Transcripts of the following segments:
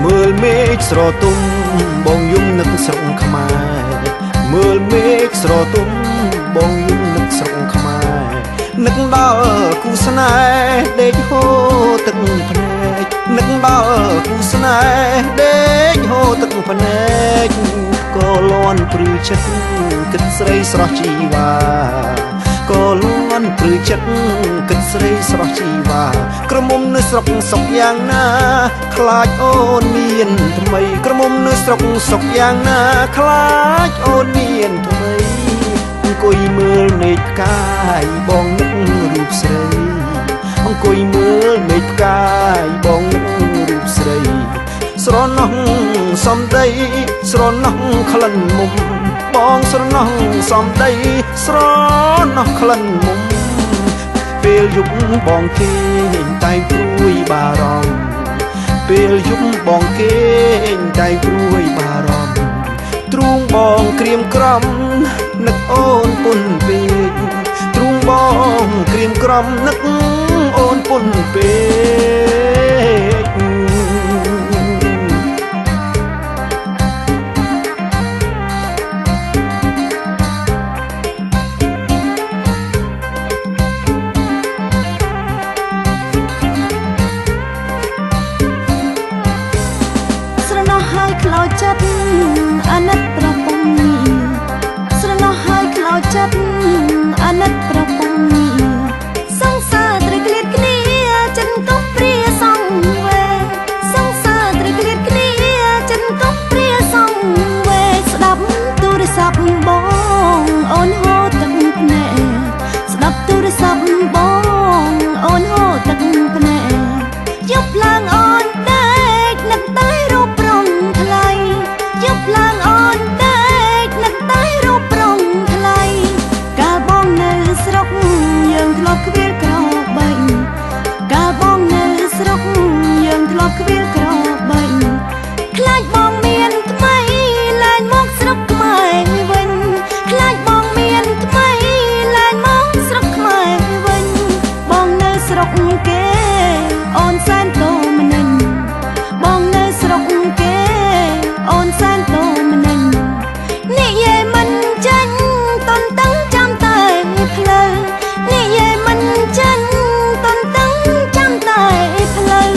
មើលមេឃស្រទុំបងយំនឹកស្រុកខ្មែរមើលមេឃស្រទុំបងយំនឹកស្រុកខ្មែរនឹកដល់គូស្នេហ៍ដេកហូរទឹកភ្នែកនឹកដល់គូស្នេហ៍ដេកហូរទឹកភ្នែកក៏លន់ព្រឺចិត្តគិតស្រីស្រស់ជីវ៉ាក៏លន់ព្រឺចិត្តគិតស្រីស្រស់ជីវ៉ាក្រមុំនៅស្រុកសុកយ៉ាងណាខ្លាចអូនមានថ្មីក្រមុំនៅស្រុកសុកយ៉ាងណាខ្លាចអូនមានថ្មីអង្គុយមើលមេឃផ្កាយបងនឹករូបស្រីអង្គុយមើលមេឃផ្កាយបងនឹករូបស្រីស្រណោះសំដីស្រណោះក្លិនមុំបងស្រណោះសំដីស្រណោះក្លិនមុំពេលយប់បងគេងតែព្រួយបារម្ភពេលយប់បងគេងតែព្រួយបារម្ភទ្រូងបងក្រៀមក្រំនឹកអូនពុនពេកទ្រូងបងក្រៀមក្រំនឹកអូនពុនពេកខ្លោចចិត្តអាណិតប្រពន្ធនេះស្រណោះហើយខ្លោចចិត្តអាណិតប្រពន្ធនេះសង្សារត្រូវក្លៀតគ្នាចិនកុំព្រាសងវេសង្សារត្រូវក្លៀតគ្នាចិនកុំព្រាសងវេស្ដាប់ទូរស័ព្ទបងអូនហូរទឹកភ្នែកស្ដាប់ទូរស័ព្ទបងអូនហូរទឹកភ្នែកយប់ឡើងអូនតែនឹកតែរូបយប់ឡើងអូនតែនឹកតែរូបប្រងថ្លៃកាលបងនៅស្រុកយើងធ្លាប់ក្បៀលក្របីកាលបងនៅស្រុកយើងធ្លាប់ក្បៀលក្របីខ្លាចបងមានថ្មីឡើងមកស្រុកខ្មែរវិញខ្លាចបងមានថ្មីឡើងមកស្រុកខ្មែរវិញបងនៅស្រុកគេអូនសែនតូមនិញបងនៅស្រុកគេអូនសែនតូមនិញនិយាយមិនចាញ់តន់តឹងចាំតែផ្លូវនិយាយមិនចាញ់តន់តឹងចាំតែផ្លូវ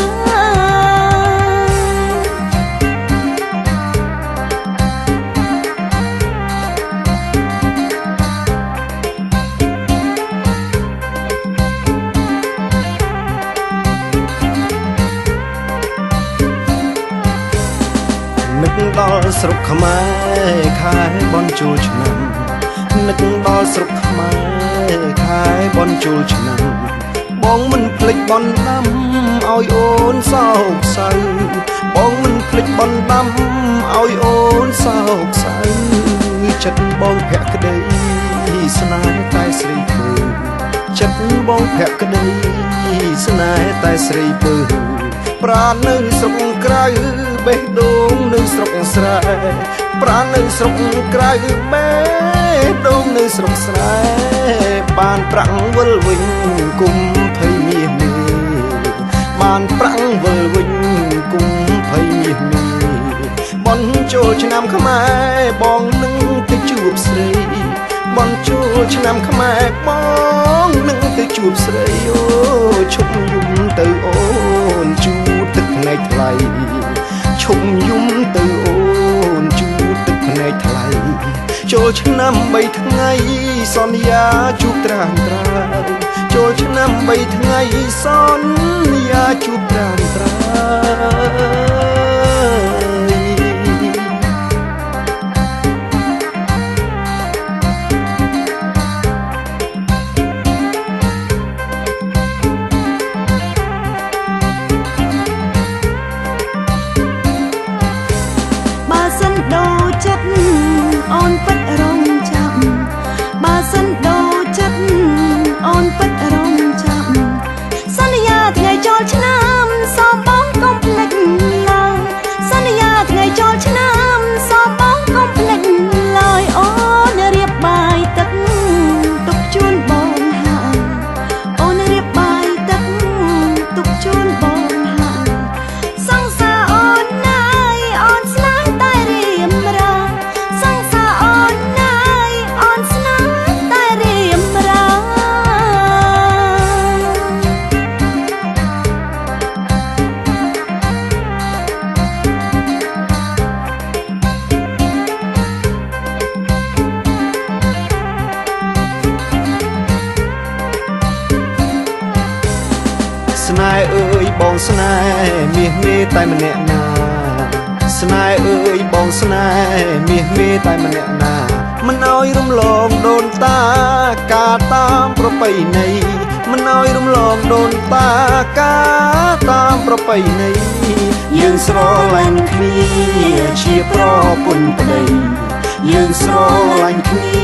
នឹកដល់ស្រុកខ្មែរខែបន់ជូលឆ្នាំនឹកដល់ស្រុកខ្មែរខែបន់ជូលឆ្នាំបងមិនភ្លេចបន់ដាំឲ្យអូនសោកសៅបងមិនភ្លេចបន់ដាំឲ្យអូនសោកសៅចិត្តបងភក្តីស្នេហ៍តែស្រីពើចិត្តបងភក្តីស្នេហ៍តែស្រីពើប្រាណនៅស្រុកក្រៅបេះដូងនៅស្រុកស្រែប្រាណនៅស្រុកក្រៅបេះដូងនៅស្រុកស្រែបានប្រាំងវិលវិញគុំភ័យមាសមេបានប្រាំងវិលវិញគុំភ័យមាសមេបន់ចូលឆ្នាំខ្មែរបងនឹងទៅជួបស្រីបន់ចូលឆ្នាំខ្មែរបងនឹងទៅជួបស្រីអូឈប់យំទៅអូនជូតទឹកភ្នែកថ្លៃឈប់យំទៅអូនជូតទឹកភ្នែកថ្លៃចូលឆ្នាំ3ថ្ងៃសន្យាជួបត្រានត្រើយចូលឆ្នាំ3ថ្ងៃសន្យាជួបត្រានត្រើយបើសិនដូរចិត្តអូនពិតរងចាំបើសិនដូរចិត្តអូនពិតរងចាំសន្យាថ្ងៃចូលឆ្នាំសូមបងកុំភ្លេច ស្នេហ៍អើយបងស្នេហ៍មាសមេតែម្នាក់ណាស្នេហ៍អើយបងស្នេហ៍មាសមេតែម្នាក់ណាមិនឲ្យរំលងដូនតាការតាមប្រពៃណីមិនឲ្យរំលងដូនតាការតាមប្រពៃណីយើងស្រឡាញ់គ្នាជាប្រពន្ធប្តីយើងស្រឡាញ់គ្នា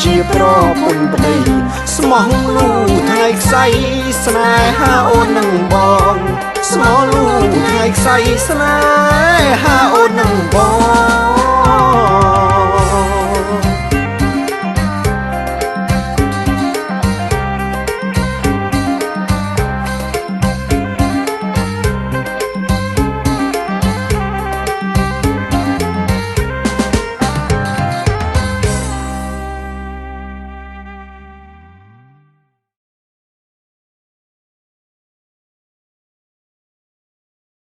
ជាប្រពន្ធប្តីស្មោះលូថ្ងៃខ្សែស្នេហាអូននឹងបងស្មោះលូថ្ងៃខ្សែស្នេហាអូននឹងបង